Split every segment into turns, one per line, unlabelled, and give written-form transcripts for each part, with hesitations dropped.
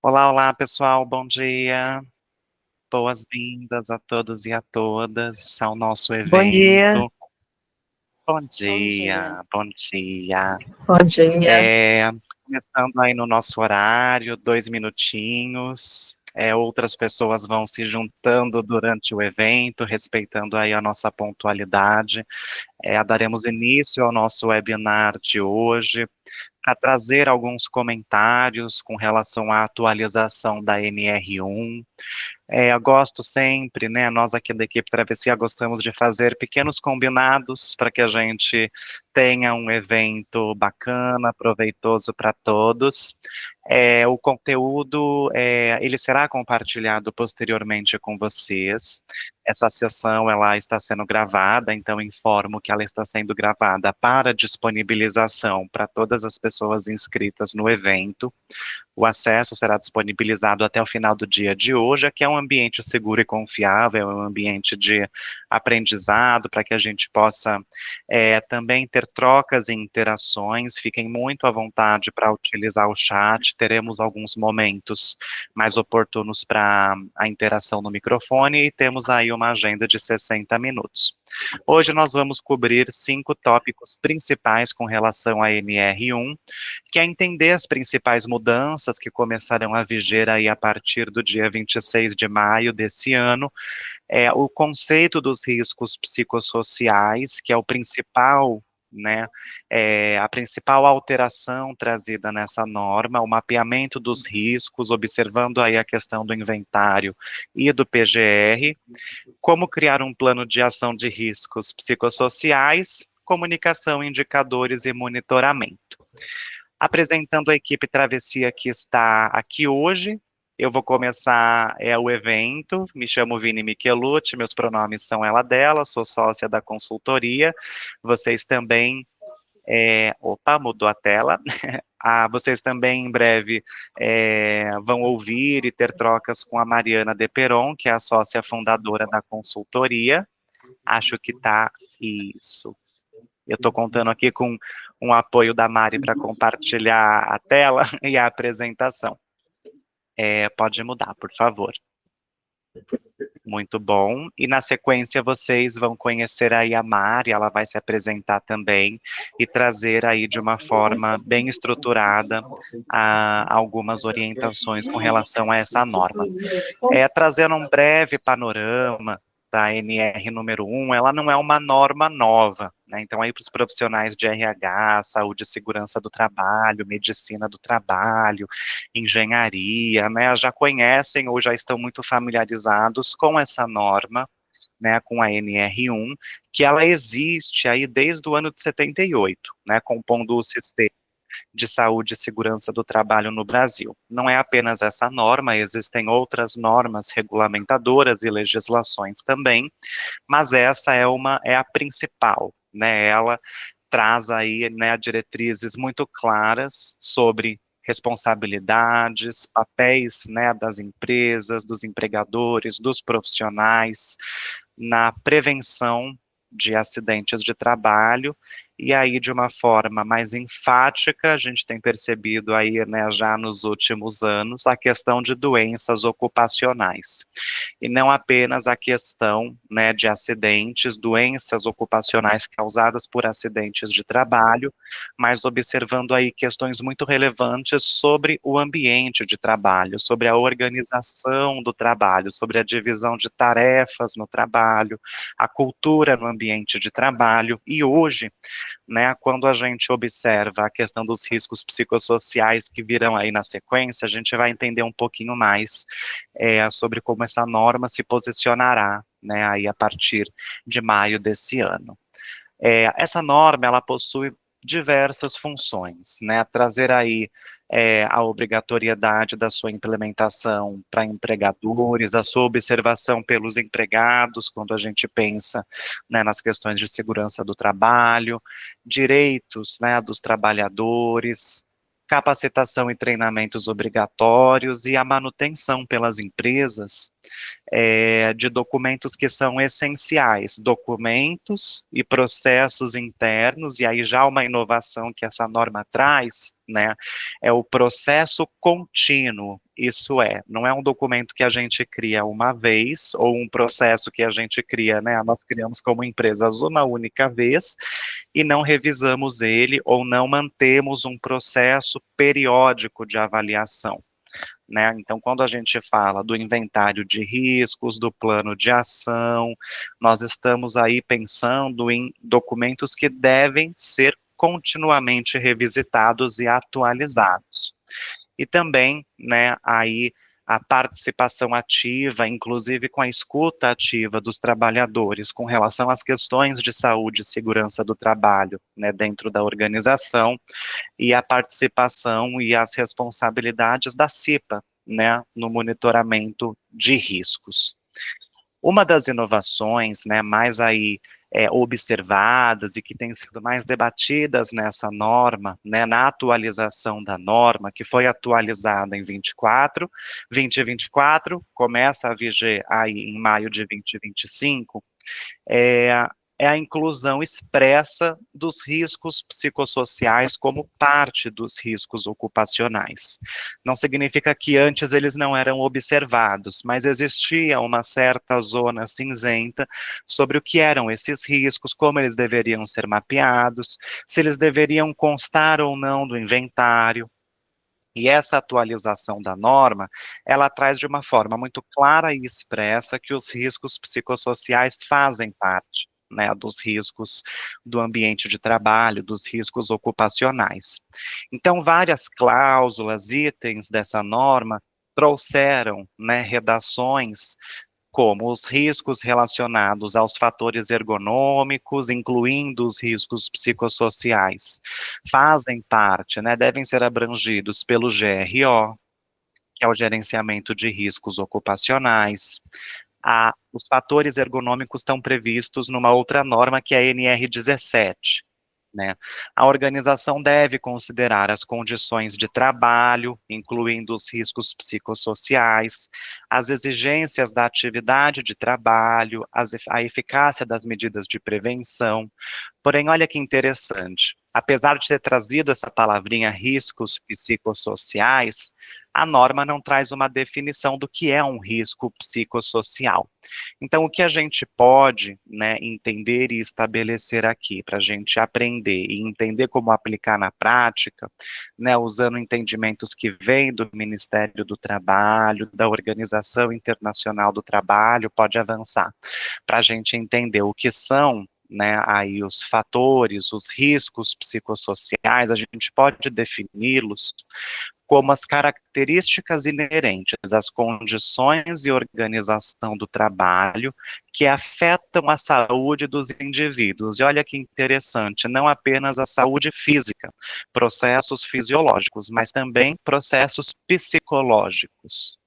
Olá, olá, pessoal, bom dia. Boas-vindas a todos e a todas ao nosso
Bom dia.
evento. Bom
Bom dia.
dia, bom dia.
Bom dia.
Começando aí no nosso horário, 2 minutinhos. Outras pessoas vão se juntando durante o evento, respeitando aí a nossa pontualidade. Daremos início ao nosso webinar de hoje, para trazer alguns comentários com relação à atualização da NR1. Eu gosto sempre, né? Nós aqui da equipe Travessia gostamos de fazer pequenos combinados para que a gente tenha um evento bacana, proveitoso para todos. O conteúdo, ele será compartilhado posteriormente com vocês. Essa sessão, ela está sendo gravada, então informo que ela está sendo gravada para disponibilização para todas as pessoas inscritas no evento. O acesso será disponibilizado até o final do dia de hoje. Aqui é um ambiente seguro e confiável, é um ambiente de aprendizado para que a gente possa também ter trocas e interações. Fiquem muito à vontade para utilizar o chat. Teremos alguns momentos mais oportunos para a interação no microfone e temos aí uma agenda de 60 minutos. Hoje nós vamos cobrir 5 tópicos principais com relação à NR1, que é entender as principais mudanças que começarão a viger aí a partir do dia 26 de maio desse ano, o conceito dos riscos psicossociais, que é o principal, né, a principal alteração trazida nessa norma, o mapeamento dos riscos, observando aí a questão do inventário e do PGR, como criar um plano de ação de riscos psicossociais, comunicação, indicadores e monitoramento. Apresentando a equipe Travessia que está aqui hoje, eu vou começar o evento. Me chamo Vini Michelucci, meus pronomes são ela, dela, sou sócia da consultoria. Vocês também, opa, mudou a tela. Vocês também em breve vão ouvir e ter trocas com a Mariana De Peron, que é a sócia fundadora da consultoria. Acho que tá isso. Eu estou contando aqui com um apoio da Mari para compartilhar a tela e a apresentação. Pode mudar, por favor. Muito bom. E na sequência vocês vão conhecer aí a Mari, ela vai se apresentar também e trazer aí de uma forma bem estruturada algumas orientações com relação a essa norma. Trazendo um breve panorama da NR número 1, ela não é uma norma nova, né? Então aí para os profissionais de RH, saúde e segurança do trabalho, medicina do trabalho, engenharia, né, já conhecem ou já estão muito familiarizados com essa norma, né, com a NR1, que ela existe aí desde o ano de 78, né, compondo o sistema de saúde e segurança do trabalho no Brasil. Não é apenas essa norma, existem outras normas regulamentadoras e legislações também, mas essa é a principal, né? Ela traz aí, né, diretrizes muito claras sobre responsabilidades, papéis, né, das empresas, dos empregadores, dos profissionais na prevenção de acidentes de trabalho, e aí de uma forma mais enfática, a gente tem percebido aí, né, já nos últimos anos, a questão de doenças ocupacionais, e não apenas a questão, né, de acidentes, doenças ocupacionais causadas por acidentes de trabalho, mas observando aí questões muito relevantes sobre o ambiente de trabalho, sobre a organização do trabalho, sobre a divisão de tarefas no trabalho, a cultura no ambiente de trabalho, e hoje, né, quando a gente observa a questão dos riscos psicossociais que virão aí na sequência, a gente vai entender um pouquinho mais sobre como essa norma se posicionará, né, aí a partir de maio desse ano. Essa norma, ela possui diversas funções, né, trazer aí a obrigatoriedade da sua implementação para empregadores, a sua observação pelos empregados, quando a gente pensa, né, nas questões de segurança do trabalho, direitos, né, dos trabalhadores, capacitação e treinamentos obrigatórios e a manutenção pelas empresas de documentos que são essenciais, documentos e processos internos, e aí já uma inovação que essa norma traz, né, é o processo contínuo. Isso é, não é um documento que a gente cria uma vez, ou um processo que a gente cria, né, nós criamos como empresas uma única vez, e não revisamos ele, ou não mantemos um processo periódico de avaliação. Né? Então, quando a gente fala do inventário de riscos, do plano de ação, nós estamos aí pensando em documentos que devem ser continuamente revisitados e atualizados. E também, né, aí a participação ativa, inclusive com a escuta ativa dos trabalhadores com relação às questões de saúde e segurança do trabalho, né, dentro da organização, e a participação e as responsabilidades da CIPA, né, no monitoramento de riscos. Uma das inovações, né, mais aí observadas e que têm sido mais debatidas nessa norma, né, na atualização da norma, que foi atualizada em 2024, começa a viger aí em maio de 2025, é, é a inclusão expressa dos riscos psicossociais como parte dos riscos ocupacionais. Não significa que antes eles não eram observados, mas existia uma certa zona cinzenta sobre o que eram esses riscos, como eles deveriam ser mapeados, se eles deveriam constar ou não do inventário. E essa atualização da norma, ela traz de uma forma muito clara e expressa que os riscos psicossociais fazem parte, né, dos riscos do ambiente de trabalho, dos riscos ocupacionais. Então, várias cláusulas, itens dessa norma trouxeram, né, redações como os riscos relacionados aos fatores ergonômicos, incluindo os riscos psicossociais, fazem parte, né, devem ser abrangidos pelo GRO, que é o gerenciamento de riscos ocupacionais. Os fatores ergonômicos estão previstos numa outra norma, que é a NR17, né? A organização deve considerar as condições de trabalho, incluindo os riscos psicossociais, as exigências da atividade de trabalho, a eficácia das medidas de prevenção. Porém, olha que interessante, apesar de ter trazido essa palavrinha riscos psicossociais, a norma não traz uma definição do que é um risco psicossocial. Então, o que a gente pode, né, entender e estabelecer aqui, para a gente aprender e entender como aplicar na prática, né, usando entendimentos que vêm do Ministério do Trabalho, da Organização Internacional do Trabalho, pode avançar, para a gente entender o que são, né, aí os fatores, os riscos psicossociais, a gente pode defini-los como as características inerentes às condições e organização do trabalho que afetam a saúde dos indivíduos. E olha que interessante, não apenas a saúde física, processos fisiológicos, mas também processos psicológicos.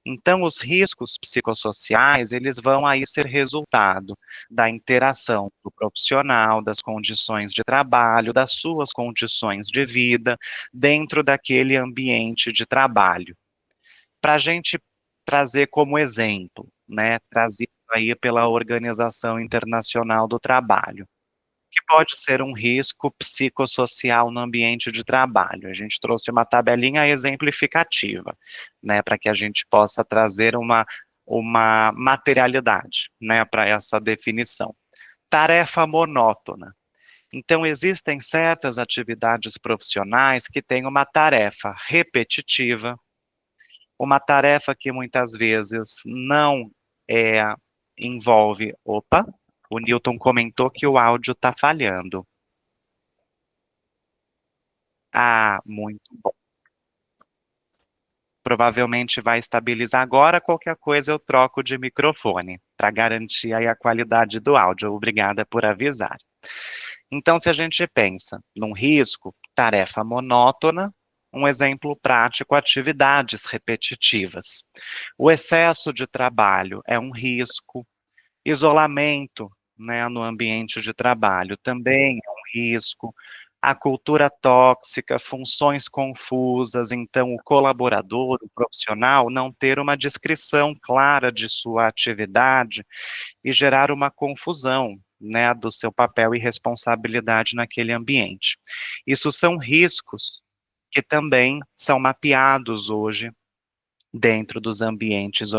Então, os riscos psicossociais, eles vão aí ser resultado da interação do profissional, das condições de trabalho, das suas condições de vida, dentro daquele ambiente de trabalho. Para a gente trazer como exemplo, né, trazido aí pela Organização Internacional do Trabalho, que pode ser um risco psicossocial no ambiente de trabalho. A gente trouxe uma tabelinha exemplificativa, né, para que a gente possa trazer uma materialidade, né, para essa definição. Tarefa monótona. Então, existem certas atividades profissionais que têm uma tarefa repetitiva, uma tarefa que muitas vezes não é, envolve. Opa, o Newton comentou que o áudio está falhando. Ah, muito bom. Provavelmente vai estabilizar agora, qualquer coisa eu troco de microfone, para garantir aí a qualidade do áudio. Obrigada por avisar. Então, se a gente pensa num risco, tarefa monótona, um exemplo prático, atividades repetitivas. O excesso de trabalho é um risco, isolamento, né, no ambiente de trabalho também é um risco, a cultura tóxica, funções confusas, então o colaborador, o profissional, não ter uma descrição clara de sua atividade e gerar uma confusão, né, do seu papel e responsabilidade naquele ambiente. Isso são riscos que também são mapeados hoje dentro dos ambientes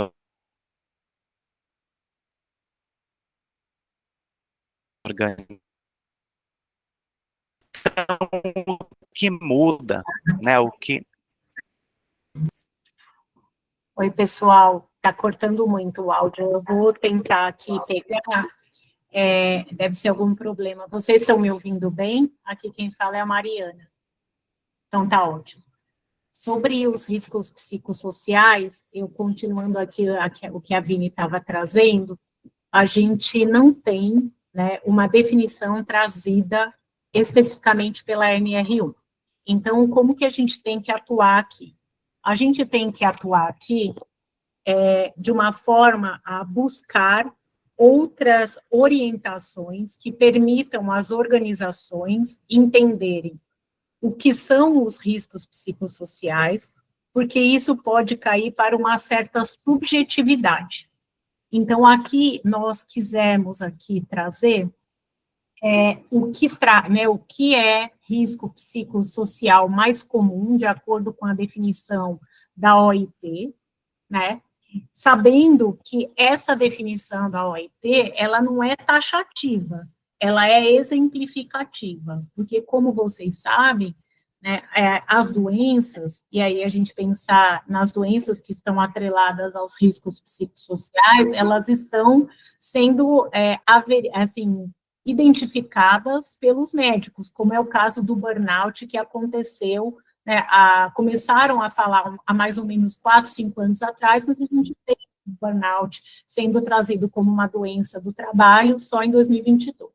orgânicos. Então, o que muda, né, o que...
Oi, pessoal, tá cortando muito o áudio, eu vou tentar aqui pegar, deve ser algum problema. Vocês estão me ouvindo bem? Aqui quem fala é a Mariana. Então tá ótimo. Sobre os riscos psicossociais, eu continuando aqui o que a Vini estava trazendo, a gente não tem, né, uma definição trazida especificamente pela NR1. Então, como que a gente tem que atuar aqui? A gente tem que atuar aqui de uma forma a buscar outras orientações que permitam às organizações entenderem o que são os riscos psicossociais, porque isso pode cair para uma certa subjetividade. Então, aqui, nós quisemos aqui trazer o que é risco psicossocial mais comum, de acordo com a definição da OIT, né? Sabendo que essa definição da OIT, ela não é taxativa, ela é exemplificativa, porque, como vocês sabem, né, as doenças, e aí a gente pensar nas doenças que estão atreladas aos riscos psicossociais, elas estão sendo, assim, identificadas pelos médicos, como é o caso do burnout que aconteceu, né, começaram a falar há mais ou menos 4, 5 anos atrás, mas a gente tem o burnout sendo trazido como uma doença do trabalho só em 2022.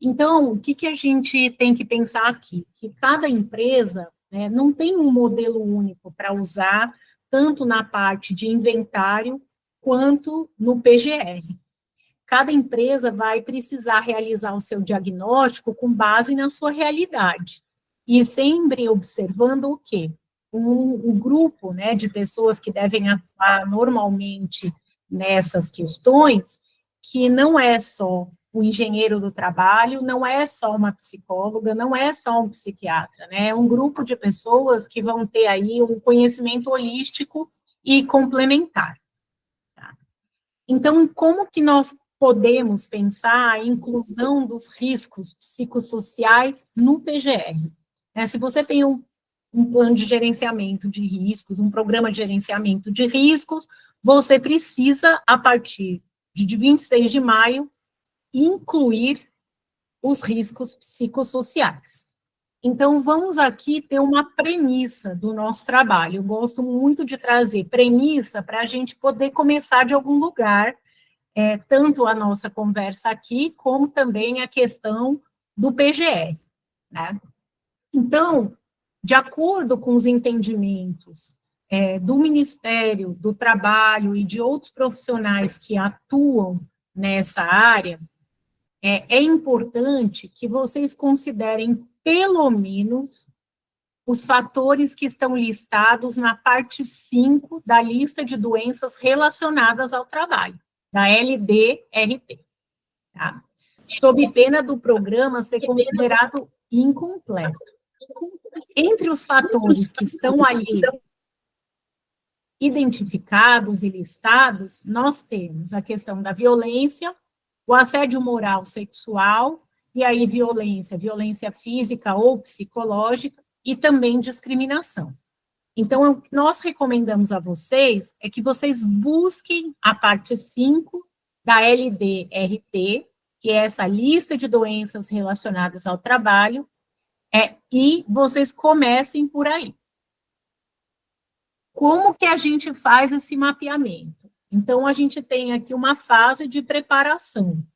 Então, o que a gente tem que pensar aqui? Que cada empresa, né, não tem um modelo único para usar, tanto na parte de inventário, quanto no PGR. Cada empresa vai precisar realizar o seu diagnóstico com base na sua realidade. E sempre observando o quê? Um grupo, né, de pessoas que devem atuar normalmente nessas questões, que não é só o engenheiro do trabalho, não é só uma psicóloga, não é só um psiquiatra, né? É um grupo de pessoas que vão ter aí um conhecimento holístico e complementar. Tá? Então, como que nós podemos pensar a inclusão dos riscos psicossociais no PGR? Se você tem um plano de gerenciamento de riscos, um programa de gerenciamento de riscos, você precisa, a partir de 26 de maio, incluir os riscos psicossociais. Então, vamos aqui ter uma premissa do nosso trabalho. Eu gosto muito de trazer premissa para a gente poder começar de algum lugar, tanto a nossa conversa aqui, como também a questão do PGR, né? Então, de acordo com os entendimentos do Ministério do Trabalho e de outros profissionais que atuam nessa área, é importante que vocês considerem, pelo menos, os fatores que estão listados na parte 5 da lista de doenças relacionadas ao trabalho, da LDRT, tá? Sob pena do programa ser considerado incompleto. Entre os fatores que estão ali identificados e listados, nós temos a questão da violência, o assédio moral sexual, e aí violência física ou psicológica, e também discriminação. Então, o que nós recomendamos a vocês é que vocês busquem a parte 5 da LDRT, que é essa lista de doenças relacionadas ao trabalho, e vocês comecem por aí. Como que a gente faz esse mapeamento? Então, a gente tem aqui uma fase de preparação,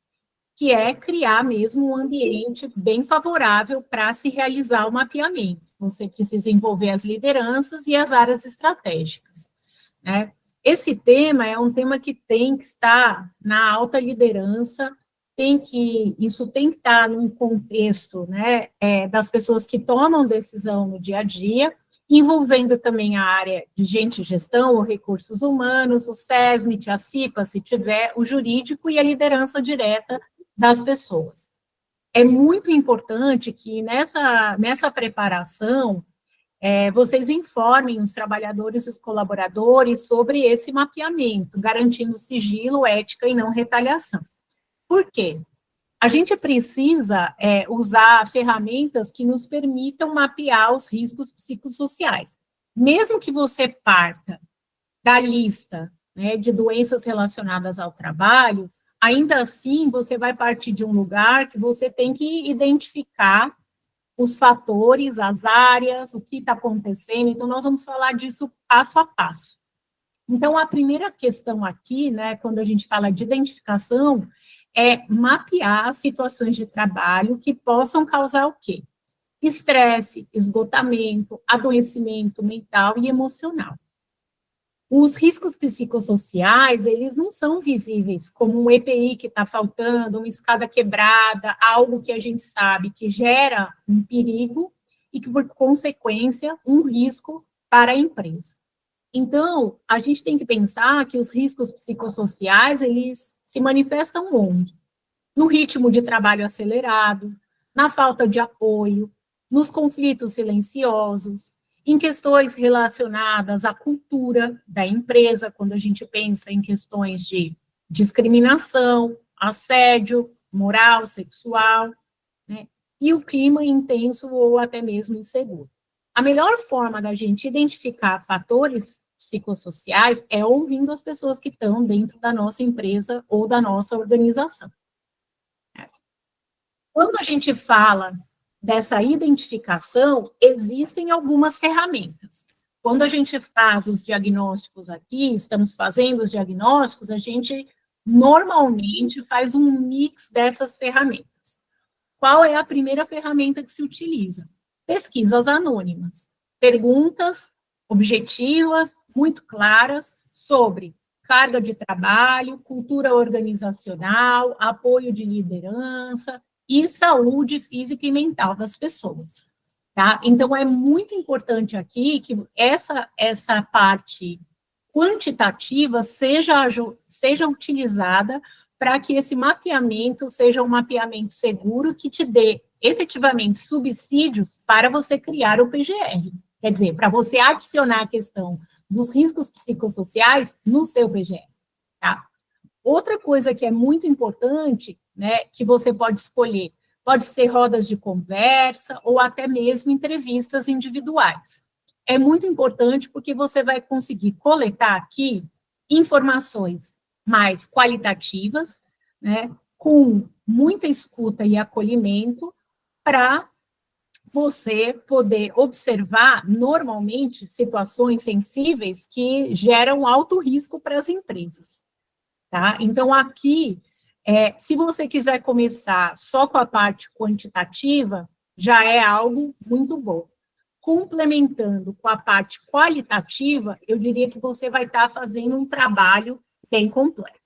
que é criar mesmo um ambiente bem favorável para se realizar o mapeamento. Você precisa envolver as lideranças e as áreas estratégicas, né? Esse tema é um tema que tem que estar na alta liderança isso tem que estar num contexto, né, das pessoas que tomam decisão no dia a dia, envolvendo também a área de gente gestão ou recursos humanos, o SESMIT, a CIPA, se tiver, o jurídico e a liderança direta das pessoas. É muito importante que nessa preparação, vocês informem os trabalhadores e os colaboradores sobre esse mapeamento, garantindo sigilo, ética e não retaliação. Por quê? A gente precisa usar ferramentas que nos permitam mapear os riscos psicossociais. Mesmo que você parta da lista, né, de doenças relacionadas ao trabalho, ainda assim você vai partir de um lugar que você tem que identificar os fatores, as áreas, o que está acontecendo. Então, nós vamos falar disso passo a passo. Então, a primeira questão aqui, né, quando a gente fala de identificação, é mapear situações de trabalho que possam causar o quê? Estresse, esgotamento, adoecimento mental e emocional. Os riscos psicossociais, eles não são visíveis, como um EPI que está faltando, uma escada quebrada, algo que a gente sabe que gera um perigo e que, por consequência, um risco para a empresa. Então, a gente tem que pensar que os riscos psicossociais, eles se manifestam onde? No ritmo de trabalho acelerado, na falta de apoio, nos conflitos silenciosos, em questões relacionadas à cultura da empresa, quando a gente pensa em questões de discriminação, assédio, moral, sexual, né? E o clima intenso ou até mesmo inseguro. A melhor forma da gente identificar fatores psicossociais é ouvindo as pessoas que estão dentro da nossa empresa ou da nossa organização. Quando a gente fala dessa identificação, existem algumas ferramentas. Quando a gente faz os diagnósticos aqui, estamos fazendo os diagnósticos, a gente normalmente faz um mix dessas ferramentas. Qual é a primeira ferramenta que se utiliza? Pesquisas anônimas. Perguntas objetivas, muito claras, sobre carga de trabalho, cultura organizacional, apoio de liderança, e saúde física e mental das pessoas, tá? Então, é muito importante aqui que essa parte quantitativa seja utilizada para que esse mapeamento seja um mapeamento seguro que te dê, efetivamente, subsídios para você criar o PGR. Quer dizer, para você adicionar a questão dos riscos psicossociais no seu PGR, tá? Outra coisa que é muito importante, né, que você pode escolher, pode ser rodas de conversa ou até mesmo entrevistas individuais. É muito importante porque você vai conseguir coletar aqui informações mais qualitativas, né, com muita escuta e acolhimento, para você poder observar, normalmente, situações sensíveis que geram alto risco para as empresas. Tá? Então, aqui, se você quiser começar só com a parte quantitativa, já é algo muito bom. Complementando com a parte qualitativa, eu diria que você vai estar fazendo um trabalho bem completo.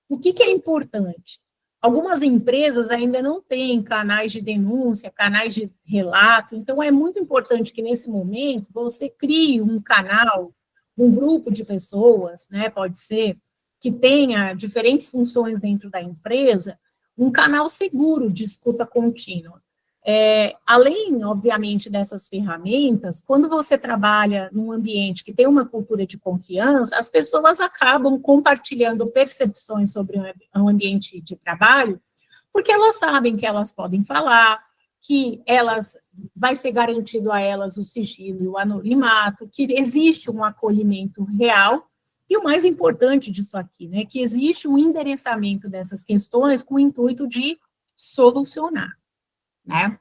O que é importante? Algumas empresas ainda não têm canais de denúncia, canais de relato, então é muito importante que, nesse momento, você crie um canal, um grupo de pessoas, né, pode ser, que tenha diferentes funções dentro da empresa, um canal seguro de escuta contínua. Além, obviamente, dessas ferramentas, quando você trabalha num ambiente que tem uma cultura de confiança, as pessoas acabam compartilhando percepções sobre um ambiente de trabalho, porque elas sabem que elas podem falar, que vai ser garantido a elas o sigilo e o anonimato, que existe um acolhimento real. E o mais importante disso aqui, né, que existe um endereçamento dessas questões com o intuito de solucionar, né?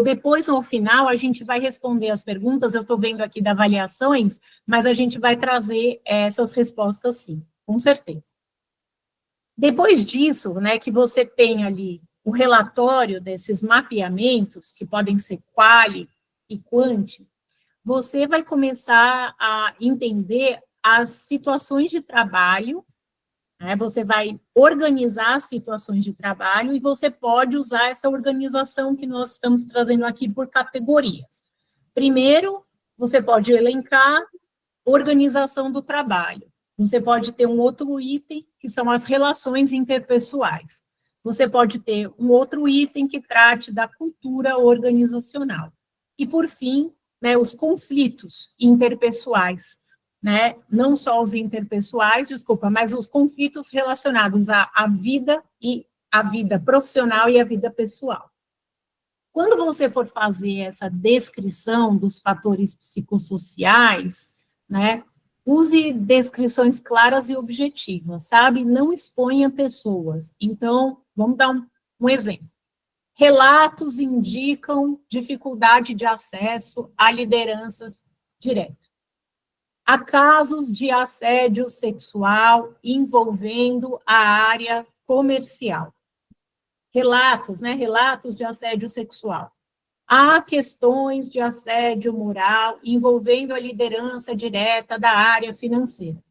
Depois, no final, a gente vai responder as perguntas, eu estou vendo aqui das avaliações, mas a gente vai trazer essas respostas sim, com certeza. Depois disso, né, que você tem ali o relatório desses mapeamentos, que podem ser quali e quanti, você vai começar a entender as situações de trabalho né? Você vai organizar situações de trabalho e você pode usar essa organização que nós estamos trazendo aqui por categorias. Primeiro, você pode elencar organização do trabalho. Você pode ter um outro item, que são as relações interpessoais. Você pode ter um outro item que trate da cultura organizacional. E, por fim, né, os conflitos interpessoais, né, não só os interpessoais, desculpa, mas os conflitos relacionados à vida e à vida profissional e à vida pessoal. Quando você for fazer essa descrição dos fatores psicossociais, né, use descrições claras e objetivas, sabe? Não exponha pessoas. Então, vamos dar um exemplo. Relatos indicam dificuldade de acesso a lideranças diretas. Há casos de assédio sexual envolvendo a área comercial. Relatos, né? Relatos de assédio sexual. Há questões de assédio moral envolvendo a liderança direta da área financeira.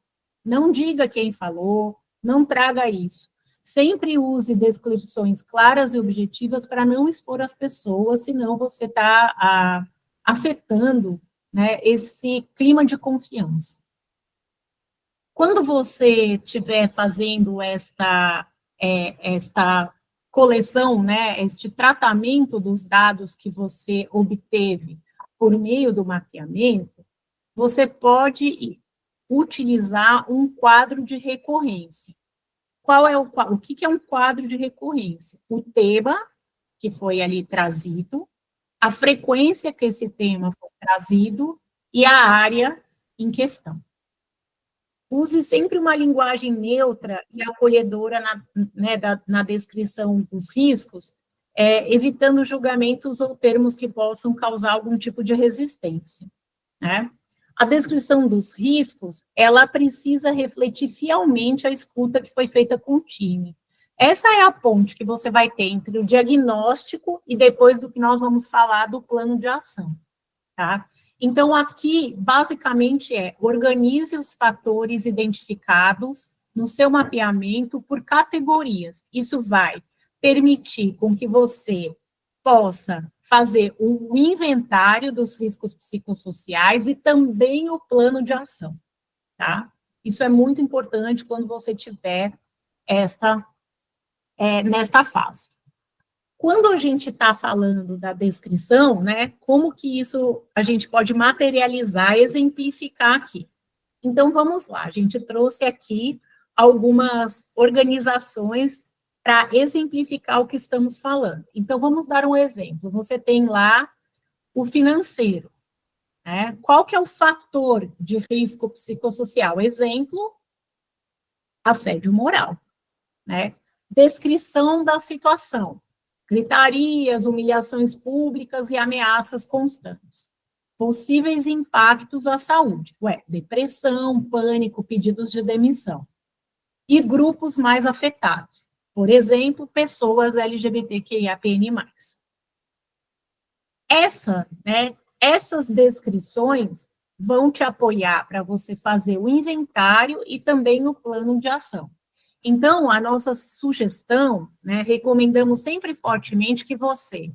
Não diga quem falou, não traga isso. Sempre use descrições claras e objetivas para não expor as pessoas, senão você está afetando, né, esse clima de confiança. Quando você estiver fazendo esta coleção, né, este tratamento dos dados que você obteve por meio do mapeamento, você pode utilizar um quadro de recorrência. O que é um quadro de recorrência? O tema que foi ali trazido, a frequência que esse tema foi trazido e a área em questão. Use sempre uma linguagem neutra e acolhedora na descrição dos riscos, evitando julgamentos ou termos que possam causar algum tipo de resistência, né? A descrição dos riscos, ela precisa refletir fielmente a escuta que foi feita com o time. Essa é a ponte que você vai ter entre o diagnóstico e depois do que nós vamos falar do plano de ação, tá? Então, aqui, basicamente, organize os fatores identificados no seu mapeamento por categorias. Isso vai permitir com que você possa fazer um inventário dos riscos psicossociais e também o plano de ação, tá? Isso é muito importante quando você tiver nesta fase. Quando a gente está falando da descrição, né, como que isso a gente pode materializar, exemplificar aqui? Então, vamos lá, a gente trouxe aqui algumas organizações para exemplificar o que estamos falando. Então, vamos dar um exemplo. Você tem lá o financeiro, né? Qual que é o fator de risco psicossocial? Exemplo, assédio moral, né? Descrição da situação. Gritarias, humilhações públicas e ameaças constantes. Possíveis impactos à saúde. Depressão, pânico, pedidos de demissão. E grupos mais afetados. Por exemplo, pessoas LGBTQIAPN+. Essas descrições vão te apoiar para você fazer o inventário e também o plano de ação. Então, a nossa sugestão, né, recomendamos sempre fortemente que você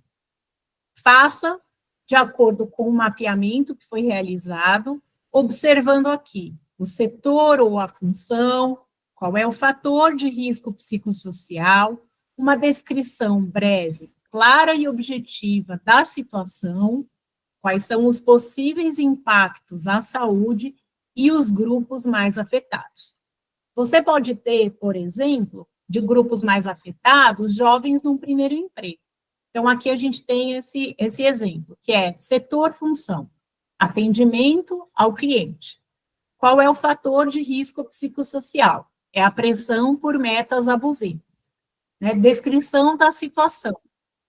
faça de acordo com o mapeamento que foi realizado, observando aqui o setor ou a função, qual é o fator de risco psicossocial, uma descrição breve, clara e objetiva da situação, quais são os possíveis impactos à saúde e os grupos mais afetados. Você pode ter, por exemplo, de grupos mais afetados, jovens num primeiro emprego. Então, aqui a gente tem esse exemplo, que é setor-função, atendimento ao cliente. Qual é o fator de risco psicossocial? É a pressão por metas abusivas. Né? Descrição da situação,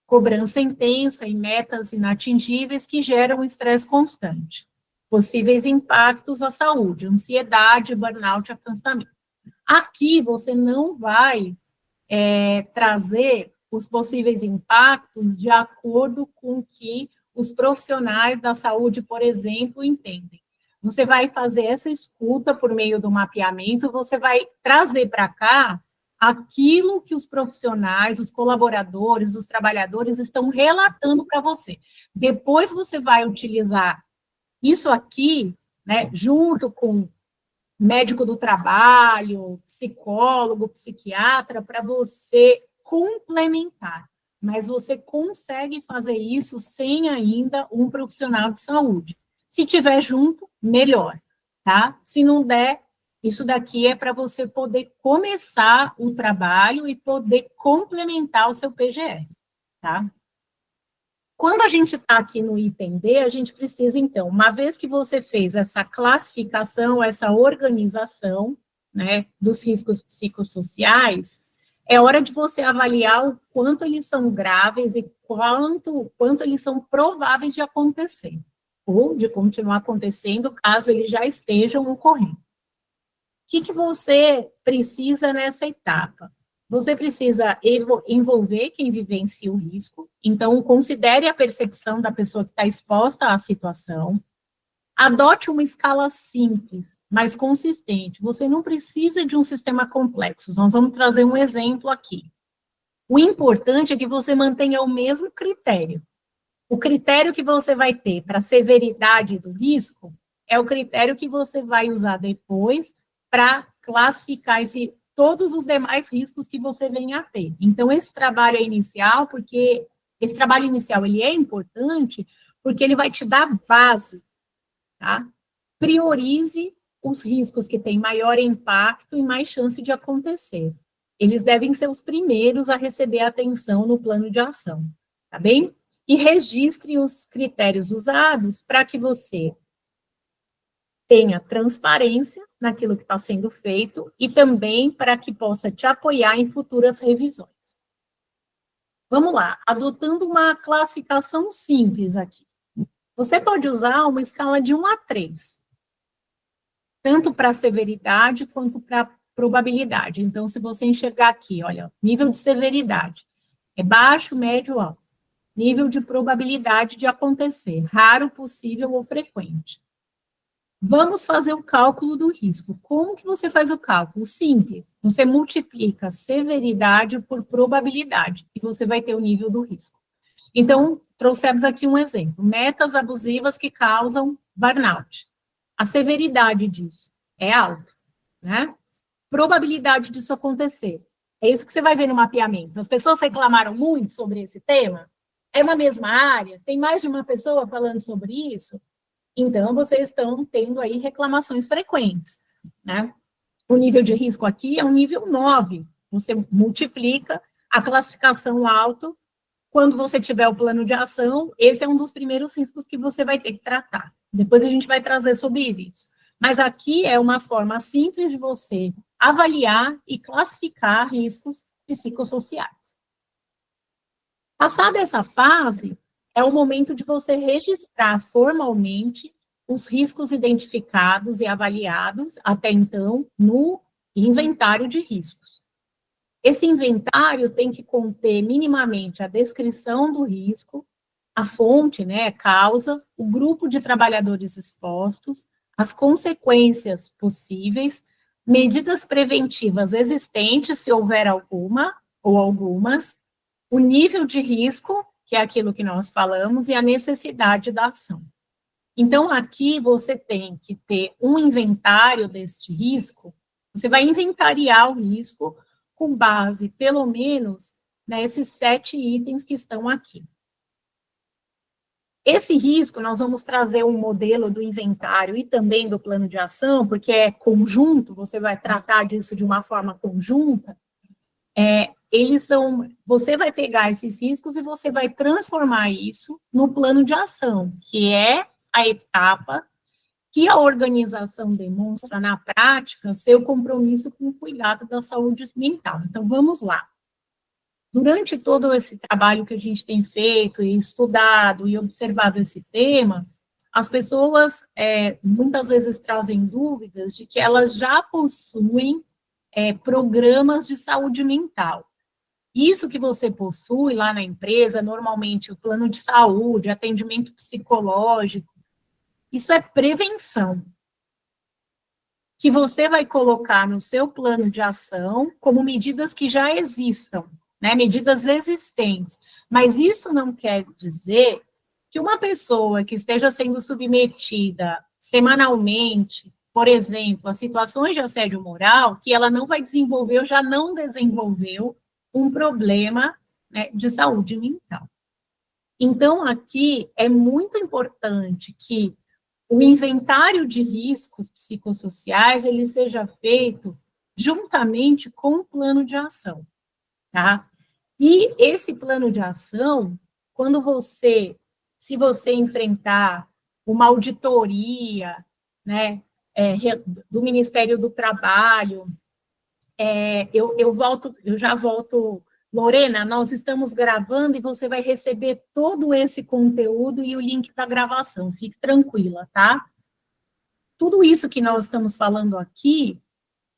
cobrança intensa e metas inatingíveis que geram estresse constante. Possíveis impactos à saúde, ansiedade, burnout e afastamento. Aqui você não vai trazer os possíveis impactos de acordo com o que os profissionais da saúde, por exemplo, entendem. você vai fazer essa escuta por meio do mapeamento, você vai trazer para cá aquilo que os profissionais, os colaboradores, os trabalhadores estão relatando para você. Depois você vai utilizar isso aqui, né, junto com médico do trabalho, psicólogo, psiquiatra, para você complementar. Mas você consegue fazer isso sem ainda um profissional de saúde. Se tiver junto, melhor, tá? Se não der, isso daqui é para você poder começar o trabalho e poder complementar o seu PGR, tá? Quando a gente está aqui no item D, a gente precisa, então, uma vez que você fez essa classificação, essa organização, né, dos riscos psicossociais, é hora de você avaliar o quanto eles são graves e quanto eles são prováveis de acontecer, ou de continuar acontecendo, caso eles já estejam ocorrendo. O que você precisa nessa etapa? Você precisa envolver quem vivencia o risco, então considere a percepção da pessoa que está exposta à situação, adote uma escala simples, mas consistente, você não precisa de um sistema complexo, nós vamos trazer um exemplo aqui. O importante é que você mantenha o mesmo critério. O critério que você vai ter para a severidade do risco é o critério que você vai usar depois para classificar todos os demais riscos que você venha a ter. Então, esse trabalho é inicial, porque esse trabalho inicial ele é importante, porque ele vai te dar base, tá? Priorize os riscos que têm maior impacto e mais chance de acontecer. Eles devem ser os primeiros a receber atenção no plano de ação, tá bem? E registre os critérios usados para que você tenha transparência naquilo que está sendo feito e também para que possa te apoiar em futuras revisões. Vamos lá, adotando uma classificação simples aqui. Você pode usar uma escala de 1 a 3, tanto para severidade quanto para probabilidade. Então, se você enxergar aqui, olha, nível de severidade é baixo, médio, alto. Nível de probabilidade de acontecer, raro, possível ou frequente. Vamos fazer o cálculo do risco. Como que você faz o cálculo? Simples. Você multiplica severidade por probabilidade e você vai ter o nível do risco. Então, trouxemos aqui um exemplo. Metas abusivas que causam burnout. A severidade disso é alta, né? Probabilidade disso acontecer. É isso que você vai ver no mapeamento. As pessoas reclamaram muito sobre esse tema. É uma mesma área? Tem mais de uma pessoa falando sobre isso? Então, vocês estão tendo aí reclamações frequentes, né? O nível de risco aqui é um nível 9. Você multiplica a classificação alto. Quando você tiver o plano de ação, esse é um dos primeiros riscos que você vai ter que tratar. Depois a gente vai trazer sobre isso. Mas aqui é uma forma simples de você avaliar e classificar riscos psicossociais. Passada essa fase, é o momento de você registrar formalmente os riscos identificados e avaliados até então no inventário de riscos. Esse inventário tem que conter minimamente a descrição do risco, a fonte, né, a causa, o grupo de trabalhadores expostos, as consequências possíveis, medidas preventivas existentes, se houver alguma ou algumas, o nível de risco, que é aquilo que nós falamos, e a necessidade da ação. Então, aqui você tem que ter um inventário deste risco, você vai inventariar o risco com base, pelo menos, nesses 7 itens que estão aqui. Esse risco, nós vamos trazer um modelo do inventário e também do plano de ação, porque é conjunto, você vai tratar disso de uma forma conjunta, você vai pegar esses riscos e você vai transformar isso no plano de ação, que é a etapa que a organização demonstra na prática seu compromisso com o cuidado da saúde mental. Então, vamos lá. Durante todo esse trabalho que a gente tem feito e estudado e observado esse tema, as pessoas muitas vezes trazem dúvidas de que elas já possuem programas de saúde mental. Isso que você possui lá na empresa, normalmente o plano de saúde, atendimento psicológico, Isso é prevenção, que você vai colocar no seu plano de ação como medidas que já existam, né, medidas existentes. Mas isso não quer dizer que uma pessoa que esteja sendo submetida semanalmente, por exemplo, a situações de assédio moral, que ela não vai desenvolver ou já não desenvolveu um problema, né, de saúde mental. Então, aqui é muito importante que o inventário de riscos psicossociais, ele seja feito juntamente com o plano de ação, tá? E esse plano de ação, se você enfrentar uma auditoria, né, do Ministério do Trabalho, eu já volto, Lorena, nós estamos gravando e você vai receber todo esse conteúdo e o link da gravação, fique tranquila, tá? Tudo isso que nós estamos falando aqui,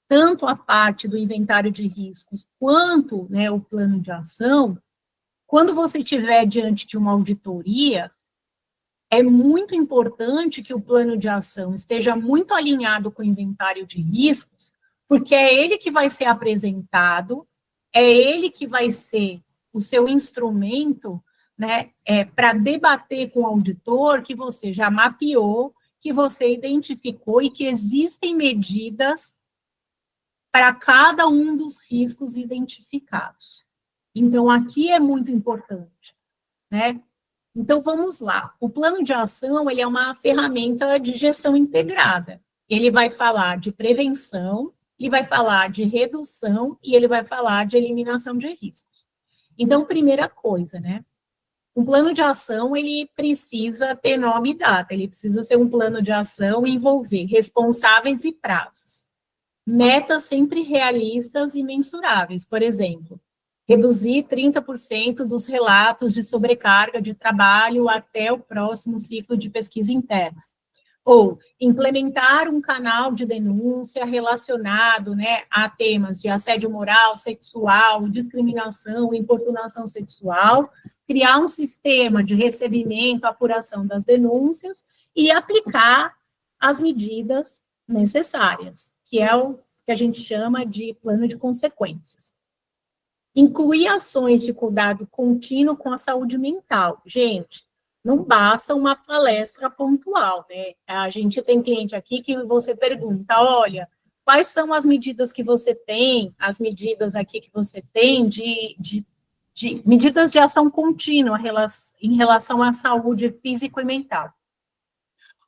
tanto a parte do inventário de riscos, quanto, né, o plano de ação, quando você estiver diante de uma auditoria, é muito importante que o plano de ação esteja muito alinhado com o inventário de riscos, porque é ele que vai ser apresentado, é ele que vai ser o seu instrumento, né, para debater com o auditor que você já mapeou, que você identificou e que existem medidas para cada um dos riscos identificados. Então, aqui é muito importante, né? Então, vamos lá. O plano de ação, ele é uma ferramenta de gestão integrada. Ele vai falar de prevenção, ele vai falar de redução e ele vai falar de eliminação de riscos. Então, primeira coisa, né? Um plano de ação, ele precisa ter nome e data, ele precisa ser um plano de ação e envolver responsáveis e prazos. Metas sempre realistas e mensuráveis, por exemplo, reduzir 30% dos relatos de sobrecarga de trabalho até o próximo ciclo de pesquisa interna. Ou implementar um canal de denúncia relacionado, né, a temas de assédio moral, sexual, discriminação, importunação sexual, criar um sistema de recebimento, apuração das denúncias e aplicar as medidas necessárias, que é o que a gente chama de plano de consequências. Incluir ações de cuidado contínuo com a saúde mental. Gente, não basta uma palestra pontual, né? A gente tem cliente aqui que você pergunta, olha, quais são as medidas que você tem, as medidas aqui que você tem de medidas de ação contínua em relação à saúde física e mental.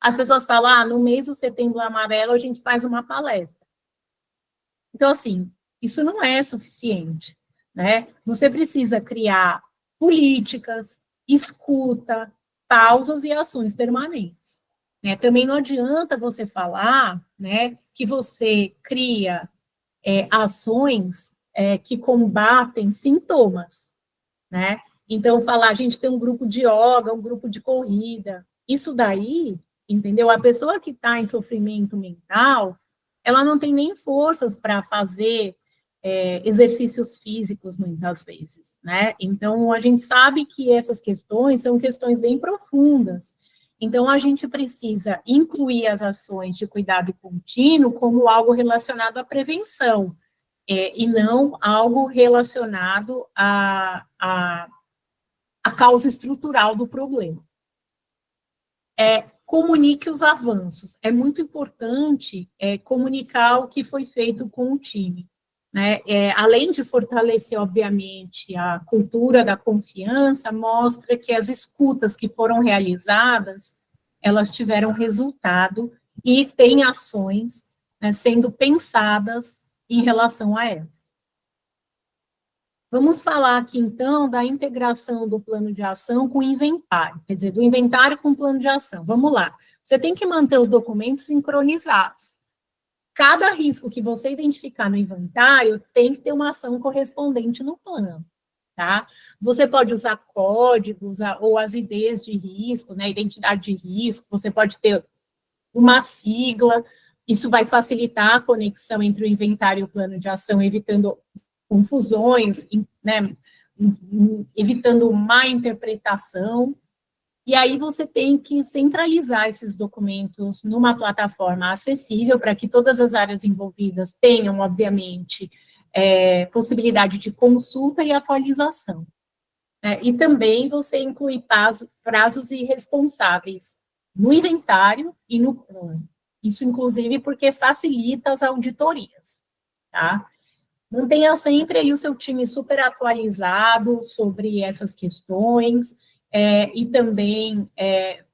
As pessoas falam, no mês do Setembro Amarelo a gente faz uma palestra. Então, assim, isso não é suficiente, né? Você precisa criar políticas, escuta, pausas e ações permanentes. Né? Também não adianta você falar, né, que você cria ações que combatem sintomas, né? Então, falar, a gente tem um grupo de yoga, um grupo de corrida, isso daí, entendeu? A pessoa que está em sofrimento mental, ela não tem nem forças para fazer exercícios físicos, muitas vezes, né? Então, a gente sabe que essas questões são questões bem profundas. Então, a gente precisa incluir as ações de cuidado contínuo como algo relacionado à prevenção, e não algo relacionado à causa estrutural do problema. Comunique os avanços. É muito importante comunicar o que foi feito com o time. Né? Além de fortalecer, obviamente, a cultura da confiança, mostra que as escutas que foram realizadas, elas tiveram resultado e tem ações, né, sendo pensadas em relação a elas. Vamos falar aqui, então, da integração do plano de ação com o inventário, quer dizer, do inventário com o plano de ação. Vamos lá. Você tem que manter os documentos sincronizados. Cada risco que você identificar no inventário tem que ter uma ação correspondente no plano, tá? Você pode usar códigos ou as IDs de risco, né, identidade de risco, você pode ter uma sigla, isso vai facilitar a conexão entre o inventário e o plano de ação, evitando confusões, né, evitando má interpretação. E aí você tem que centralizar esses documentos numa plataforma acessível para que todas as áreas envolvidas tenham, obviamente, possibilidade de consulta e atualização. E também você inclui prazos e responsáveis no inventário e no plano. Isso, inclusive, porque facilita as auditorias, tá? Mantenha sempre aí o seu time super atualizado sobre essas questões, e também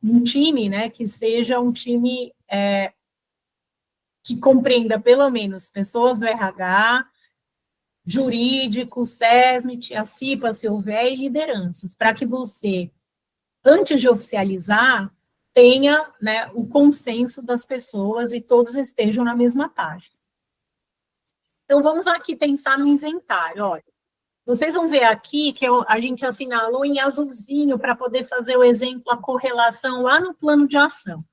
um time, né, que seja um time que compreenda pelo menos pessoas do RH, jurídico, SESMIT, a CIPA, se houver, e lideranças, para que você, antes de oficializar, tenha, né, o consenso das pessoas e todos estejam na mesma página. Então, vamos aqui pensar no inventário, olha. Vocês vão ver aqui que a gente assinalou em azulzinho para poder fazer o exemplo, a correlação lá no plano de ação.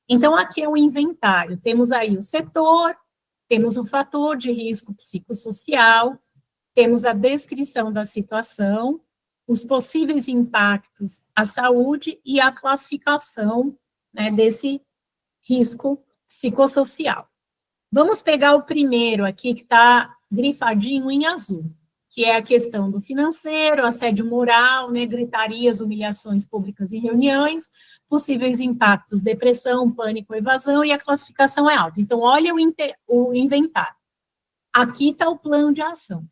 Então, aqui é o inventário. Temos aí o setor, temos o fator de risco psicossocial, temos a descrição da situação, os possíveis impactos à saúde e a classificação, né, desse risco psicossocial. Vamos pegar o primeiro aqui, que está grifadinho em azul, que é a questão do financeiro, assédio moral, né, gritarias, humilhações públicas em reuniões, possíveis impactos, depressão, pânico, evasão, e a classificação é alta. Então, olha o inventário. Aqui está o plano de ação.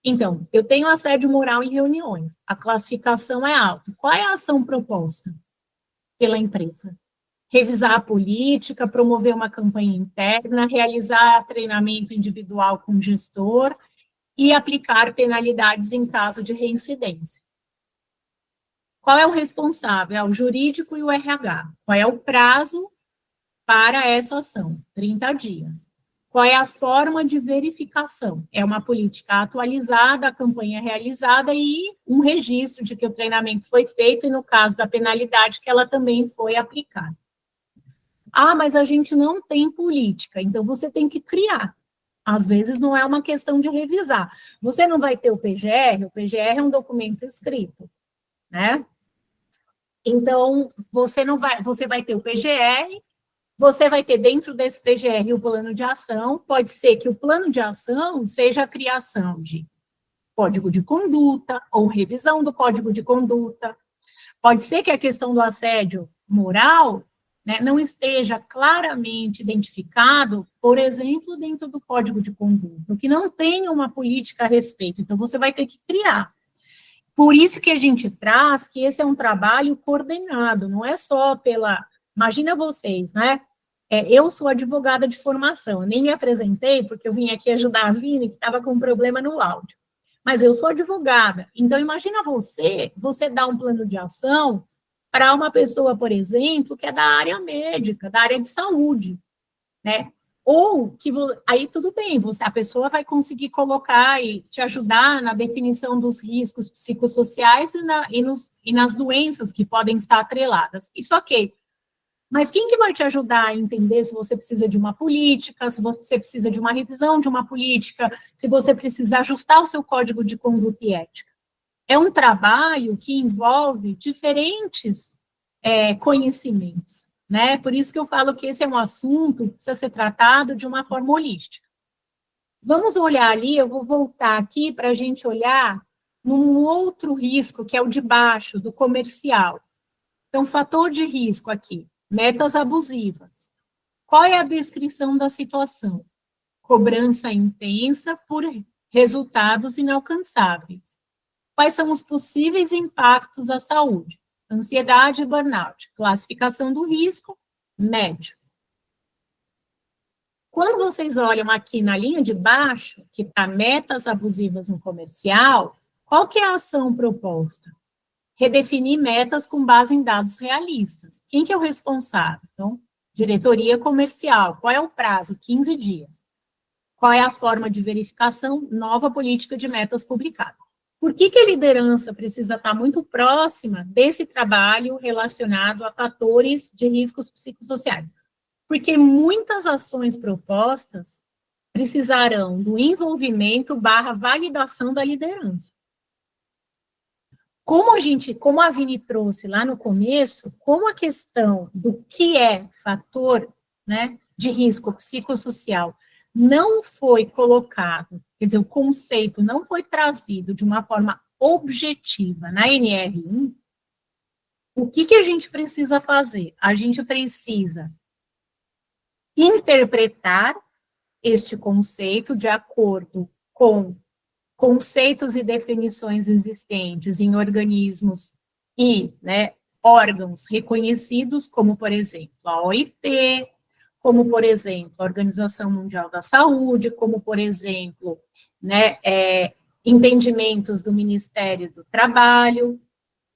Então, eu tenho assédio moral em reuniões, a classificação é alta. Qual é a ação proposta pela empresa? Revisar a política, promover uma campanha interna, realizar treinamento individual com o gestor, e aplicar penalidades em caso de reincidência. Qual é o responsável? É o jurídico e o RH. Qual é o prazo para essa ação? 30 dias. Qual é a forma de verificação? É uma política atualizada, a campanha realizada e um registro de que o treinamento foi feito e, no caso da penalidade, que ela também foi aplicada. Ah, mas a gente não tem política, então você tem que criar. Às vezes não é uma questão de revisar. Você não vai ter o PGR é um documento escrito, né? Então, você vai ter o PGR, você vai ter dentro desse PGR o plano de ação, pode ser que o plano de ação seja a criação de código de conduta ou revisão do código de conduta. Pode ser que a questão do assédio moral, né, não esteja claramente identificado, por exemplo, dentro do Código de Conduta, que não tenha uma política a respeito, então você vai ter que criar. Por isso que a gente traz que esse é um trabalho coordenado, não é só imagina vocês, né, eu sou advogada de formação, eu nem me apresentei, porque eu vim aqui ajudar a Aline, que estava com um problema no áudio, mas eu sou advogada, então imagina você dá um plano de ação para uma pessoa, por exemplo, que é da área médica, da área de saúde, né? Ou que aí tudo bem, a pessoa vai conseguir colocar e te ajudar na definição dos riscos psicossociais e nas doenças que podem estar atreladas. Isso ok. Mas quem que vai te ajudar a entender se você precisa de uma política, se você precisa de uma revisão de uma política, se você precisa ajustar o seu código de conduta e ética? É um trabalho que envolve diferentes conhecimentos, né? Por isso que eu falo que esse é um assunto que precisa ser tratado de uma forma holística. Vamos olhar ali, eu vou voltar aqui para a gente olhar num outro risco, que é o de baixo, do comercial. Então, fator de risco aqui, metas abusivas. Qual é a descrição da situação? Cobrança intensa por resultados inalcançáveis. Quais são os possíveis impactos à saúde? Ansiedade e burnout. Classificação do risco, médio. Quando vocês olham aqui na linha de baixo, que está metas abusivas no comercial, qual que é a ação proposta? Redefinir metas com base em dados realistas. Quem que é o responsável? Então, diretoria comercial. Qual é o prazo? 15 dias. Qual é a forma de verificação? Nova política de metas publicada. Por que a liderança precisa estar muito próxima desse trabalho relacionado a fatores de riscos psicossociais? Porque muitas ações propostas precisarão do envolvimento / validação da liderança. como a Vini trouxe lá no começo, como a questão do que é fator, né, de risco psicossocial não foi colocado, quer dizer, o conceito não foi trazido de uma forma objetiva na NR1, o que a gente precisa fazer? A gente precisa interpretar este conceito de acordo com conceitos e definições existentes em organismos e, né, órgãos reconhecidos, como, por exemplo, a OIT, como, por exemplo, a Organização Mundial da Saúde, como, por exemplo, né, entendimentos do Ministério do Trabalho,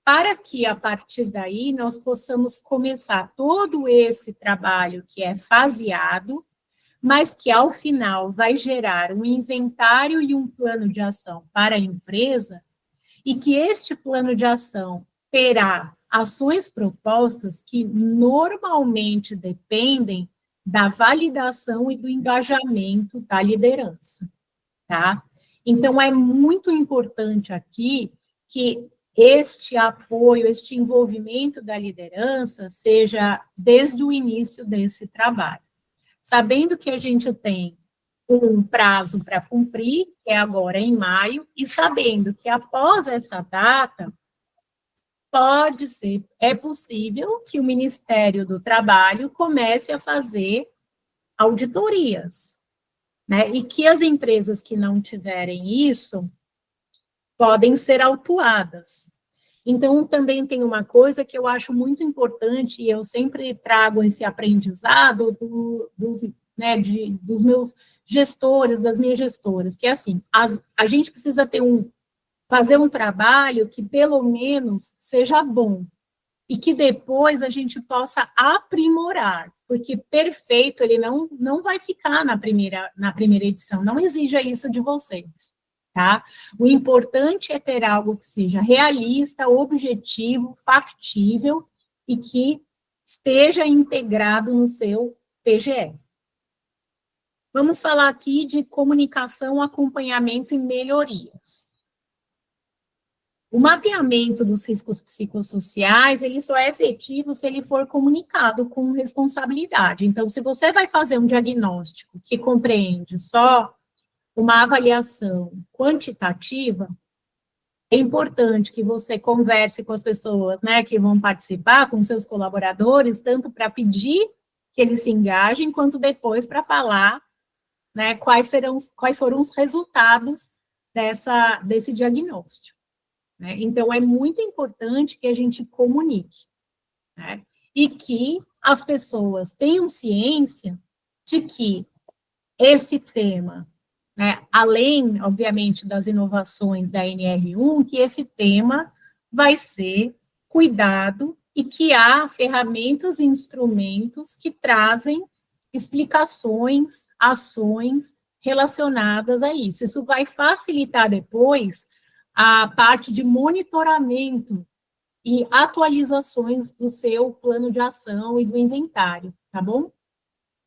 para que, a partir daí, nós possamos começar todo esse trabalho que é faseado, mas que, ao final, vai gerar um inventário e um plano de ação para a empresa, e que este plano de ação terá ações propostas que normalmente dependem da validação e do engajamento da liderança, tá? Então, é muito importante aqui que este apoio, este envolvimento da liderança seja desde o início desse trabalho. Sabendo que a gente tem um prazo para cumprir, que é agora em maio, e sabendo que após essa data, é possível que o Ministério do Trabalho comece a fazer auditorias, né? E que as empresas que não tiverem isso podem ser autuadas. Então, também tem uma coisa que eu acho muito importante, e eu sempre trago esse aprendizado dos meus gestores, das minhas gestoras, que é assim, a gente precisa fazer um trabalho que pelo menos seja bom, e que depois a gente possa aprimorar, porque perfeito ele não vai ficar na primeira edição, não exija isso de vocês. Tá? O importante é ter algo que seja realista, objetivo, factível e que esteja integrado no seu PGE. Vamos falar aqui de comunicação, acompanhamento e melhorias. O mapeamento dos riscos psicossociais, ele só é efetivo se ele for comunicado com responsabilidade. Então, se você vai fazer um diagnóstico que compreende só uma avaliação quantitativa, é importante que você converse com as pessoas, né, que vão participar, com seus colaboradores, tanto para pedir que eles se engajem, quanto depois para falar, né, quais foram os resultados desse diagnóstico. Né? Então, é muito importante que a gente comunique, né, e que as pessoas tenham ciência de que esse tema, né, além, obviamente, das inovações da NR1, que esse tema vai ser cuidado e que há ferramentas e instrumentos que trazem explicações, ações relacionadas a isso. Isso vai facilitar depois a parte de monitoramento e atualizações do seu plano de ação e do inventário, tá bom?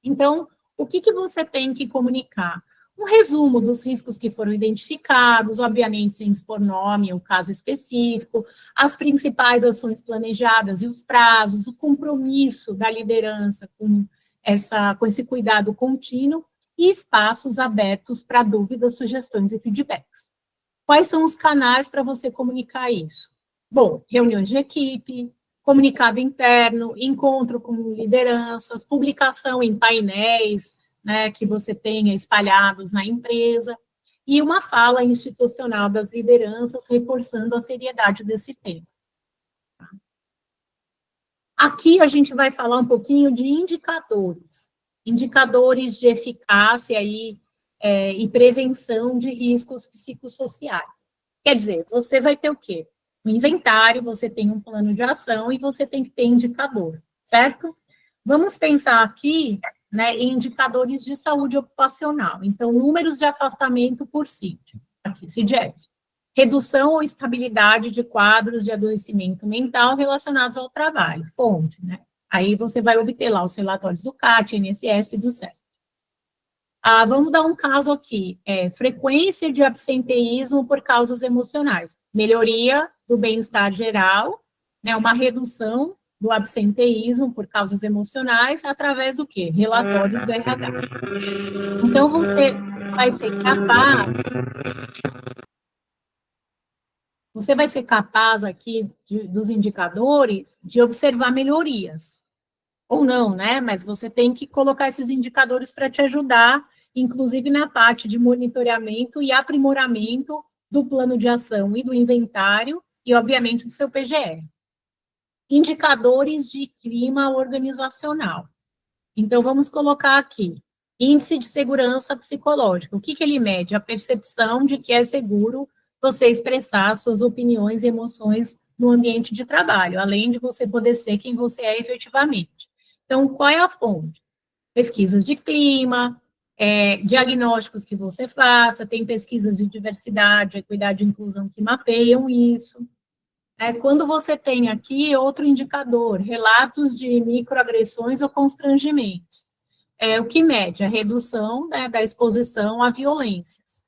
Então, o que você tem que comunicar? Um resumo dos riscos que foram identificados, obviamente sem expor nome ou caso específico, as principais ações planejadas e os prazos, o compromisso da liderança com esse cuidado contínuo e espaços abertos para dúvidas, sugestões e feedbacks. Quais são os canais para você comunicar isso? Bom, reuniões de equipe, comunicado interno, encontro com lideranças, publicação em painéis, né, que você tenha espalhados na empresa, e uma fala institucional das lideranças, reforçando a seriedade desse tema. Aqui a gente vai falar um pouquinho de indicadores de eficácia e prevenção de riscos psicossociais. Quer dizer, você vai ter o quê? Um inventário, você tem um plano de ação e você tem que ter indicador, certo? Vamos pensar aqui, né, em indicadores de saúde ocupacional. Então, números de afastamento por CID, aqui, CIDEF. Redução ou estabilidade de quadros de adoecimento mental relacionados ao trabalho, fonte, né? Aí você vai obter lá os relatórios do CAT, INSS e do SESC. Vamos dar um caso aqui, frequência de absenteísmo por causas emocionais, melhoria do bem-estar geral, né, uma redução do absenteísmo por causas emocionais, através do quê? Relatórios do RH. Então, você vai ser capaz aqui, dos indicadores, de observar melhorias, ou não, né? Mas você tem que colocar esses indicadores para te ajudar, inclusive na parte de monitoramento e aprimoramento do plano de ação e do inventário, e, obviamente, do seu PGR. Indicadores de clima organizacional. Então, vamos colocar aqui, índice de segurança psicológica. O que ele mede? A percepção de que é seguro você expressar suas opiniões e emoções no ambiente de trabalho, além de você poder ser quem você é efetivamente. Então, qual é a fonte? Pesquisas de clima, diagnósticos que você faça, tem pesquisas de diversidade, equidade e inclusão que mapeiam isso. Quando você tem aqui outro indicador, relatos de microagressões ou constrangimentos. O que mede? A redução, né, da exposição a violências.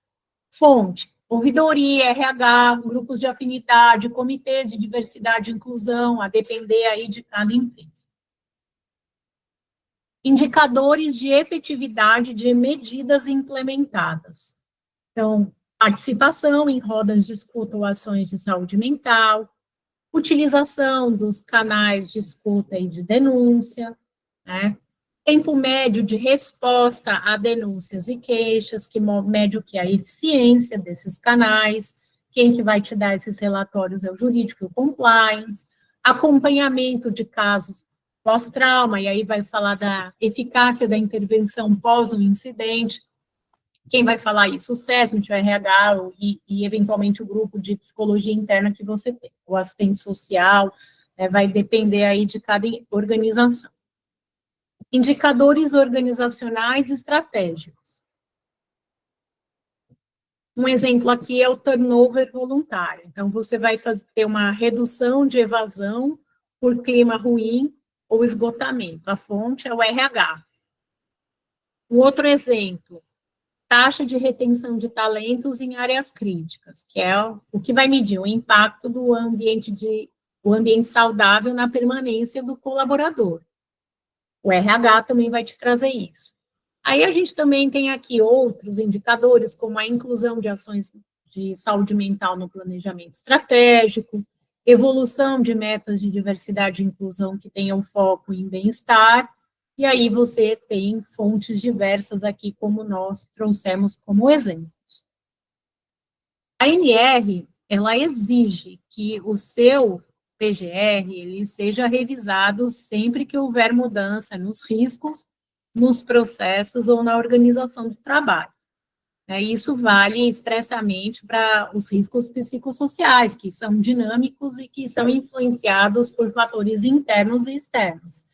Fonte, ouvidoria, RH, grupos de afinidade, comitês de diversidade e inclusão, a depender aí de cada empresa. Indicadores de efetividade de medidas implementadas. Então, participação em rodas de escuta ou ações de saúde mental, utilização dos canais de escuta e de denúncia, né? Tempo médio de resposta a denúncias e queixas, que mede o que? A eficiência desses canais, quem que vai te dar esses relatórios é o jurídico e o compliance, acompanhamento de casos pós-trauma, e aí vai falar da eficácia da intervenção pós o incidente. Quem vai falar isso? O SESMIT, o RH e, eventualmente, o grupo de psicologia interna que você tem. O assistente social, vai depender aí de cada organização. Indicadores organizacionais estratégicos. Um exemplo aqui é o turnover voluntário. Então, você vai ter uma redução de evasão por clima ruim ou esgotamento. A fonte é o RH. Um outro exemplo, taxa de retenção de talentos em áreas críticas, que é o que vai medir o impacto do ambiente saudável na permanência do colaborador. O RH também vai te trazer isso. Aí a gente também tem aqui outros indicadores, como a inclusão de ações de saúde mental no planejamento estratégico, evolução de metas de diversidade e inclusão que tenham foco em bem-estar, e aí você tem fontes diversas aqui, como nós trouxemos como exemplos. A NR, ela exige que o seu PGR, ele seja revisado sempre que houver mudança nos riscos, nos processos ou na organização do trabalho. Isso vale expressamente para os riscos psicossociais, que são dinâmicos e que são influenciados por fatores internos e externos.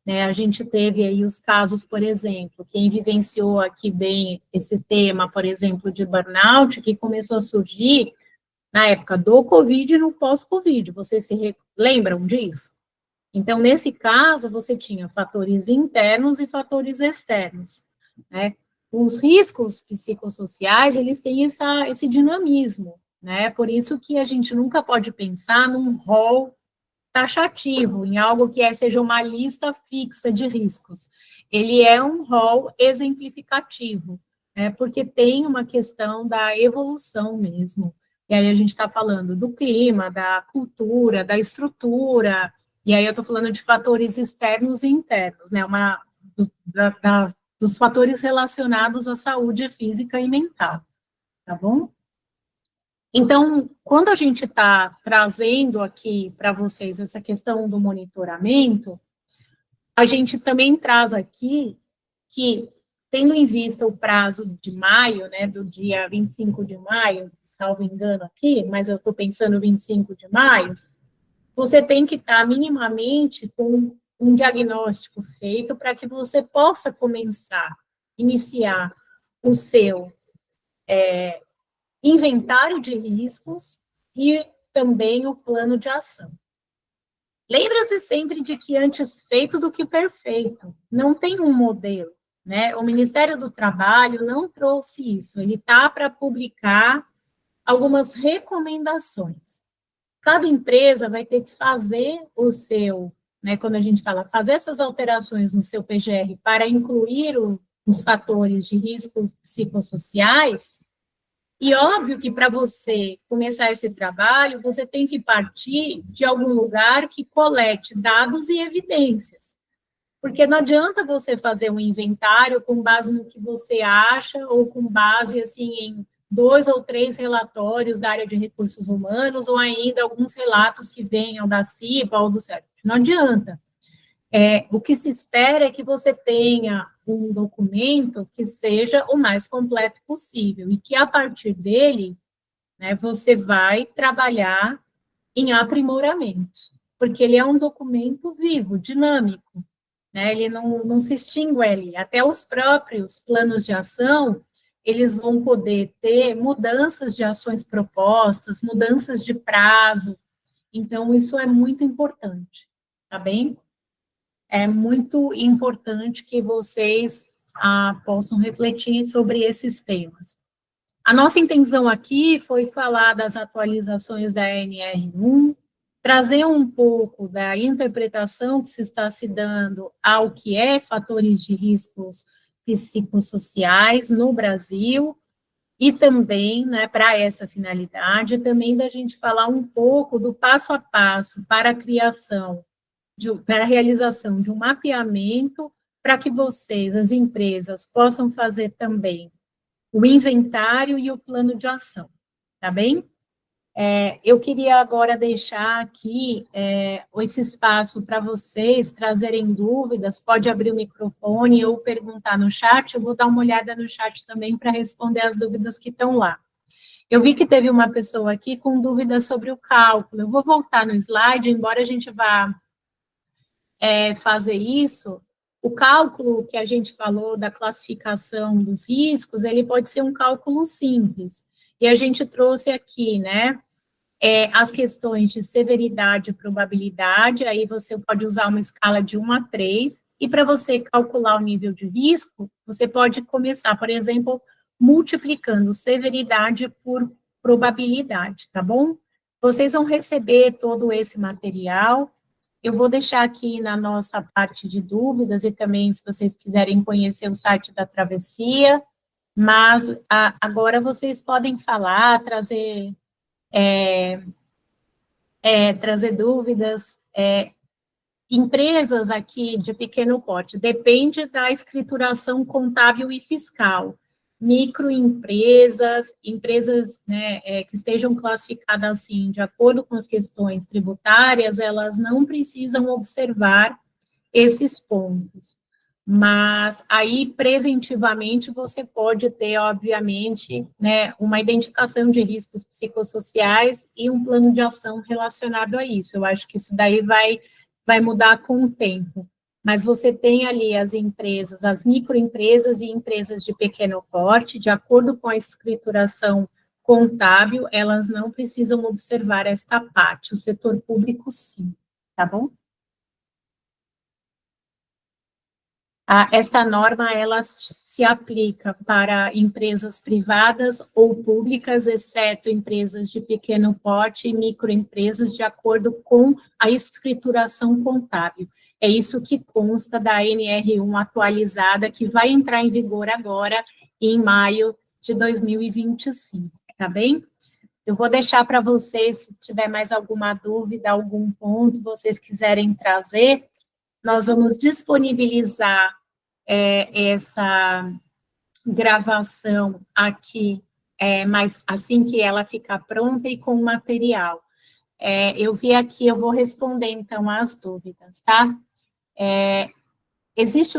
A gente teve aí os casos, por exemplo, quem vivenciou aqui bem esse tema, por exemplo, de burnout, que começou a surgir na época do Covid e no pós-Covid. Vocês se lembram disso? Então, nesse caso, você tinha fatores internos e fatores externos, né? Os riscos psicossociais, eles têm esse dinamismo, né? Por isso que a gente nunca pode pensar num rol taxativo, em algo que seja uma lista fixa de riscos. Ele é um rol exemplificativo, né, porque tem uma questão da evolução mesmo. E aí a gente está falando do clima, da cultura, da estrutura, e aí eu estou falando de fatores externos e internos, né, dos fatores relacionados à saúde física e mental, tá bom? Então, quando a gente está trazendo aqui para vocês essa questão do monitoramento, a gente também traz aqui que, tendo em vista o prazo de maio, né, do dia 25 de maio, salvo engano aqui, mas eu estou pensando 25 de maio, você tem que estar minimamente com um diagnóstico feito para que você possa iniciar o seu inventário de riscos e também o plano de ação. Lembre-se sempre de que antes feito do que perfeito. Não tem um modelo, né? O Ministério do Trabalho não trouxe isso, ele está para publicar algumas recomendações. Cada empresa vai ter que fazer o seu, né, quando a gente fala fazer essas alterações no seu PGR para incluir os fatores de riscos psicossociais, e óbvio que para você começar esse trabalho, você tem que partir de algum lugar que colete dados e evidências. Porque não adianta você fazer um inventário com base no que você acha ou com base, assim, em 2 ou 3 relatórios da área de recursos humanos ou ainda alguns relatos que venham da CIPA ou do SESC. Não adianta. O que se espera é que você tenha um documento que seja o mais completo possível e que, a partir dele, né, você vai trabalhar em aprimoramentos, porque ele é um documento vivo, dinâmico, né, ele não se extingue ali. Até os próprios planos de ação, eles vão poder ter mudanças de ações propostas, mudanças de prazo, então isso é muito importante, tá bem? É muito importante que vocês possam refletir sobre esses temas. A nossa intenção aqui foi falar das atualizações da NR1, trazer um pouco da interpretação que se está se dando ao que é fatores de riscos psicossociais no Brasil, e também, né, para essa finalidade, também da gente falar um pouco do passo a passo para a criação para a realização de um mapeamento para que vocês, as empresas, possam fazer também o inventário e o plano de ação, tá bem? Eu queria agora deixar aqui esse espaço para vocês trazerem dúvidas, pode abrir o microfone ou perguntar no chat, eu vou dar uma olhada no chat também para responder as dúvidas que estão lá. Eu vi que teve uma pessoa aqui com dúvidas sobre o cálculo, eu vou voltar no slide, embora a gente vá fazer isso, o cálculo que a gente falou da classificação dos riscos, ele pode ser um cálculo simples. E a gente trouxe aqui, né, as questões de severidade e probabilidade, aí você pode usar uma escala de 1 a 3, e para você calcular o nível de risco, você pode começar, por exemplo, multiplicando severidade por probabilidade, tá bom? Vocês vão receber todo esse material. Eu vou deixar aqui na nossa parte de dúvidas e também, se vocês quiserem conhecer o site da Travessia, mas agora vocês podem falar, trazer dúvidas. Empresas aqui de pequeno porte, depende da escrituração contábil e fiscal. Microempresas, empresas, né, que estejam classificadas assim, de acordo com as questões tributárias, elas não precisam observar esses pontos. Mas aí, preventivamente, você pode ter, obviamente, né, uma identificação de riscos psicossociais e um plano de ação relacionado a isso. Eu acho que isso daí vai mudar com o tempo. Mas você tem ali as empresas, as microempresas e empresas de pequeno porte, de acordo com a escrituração contábil, elas não precisam observar esta parte, o setor público sim, tá bom? Esta norma, ela se aplica para empresas privadas ou públicas, exceto empresas de pequeno porte e microempresas, de acordo com a escrituração contábil. É isso que consta da NR1 atualizada, que vai entrar em vigor agora, em maio de 2025, tá bem? Eu vou deixar para vocês, se tiver mais alguma dúvida, algum ponto, vocês quiserem trazer, nós vamos disponibilizar essa gravação aqui, mas assim que ela ficar pronta e com o material. Eu vi aqui, eu vou responder, então, as dúvidas, tá? Existe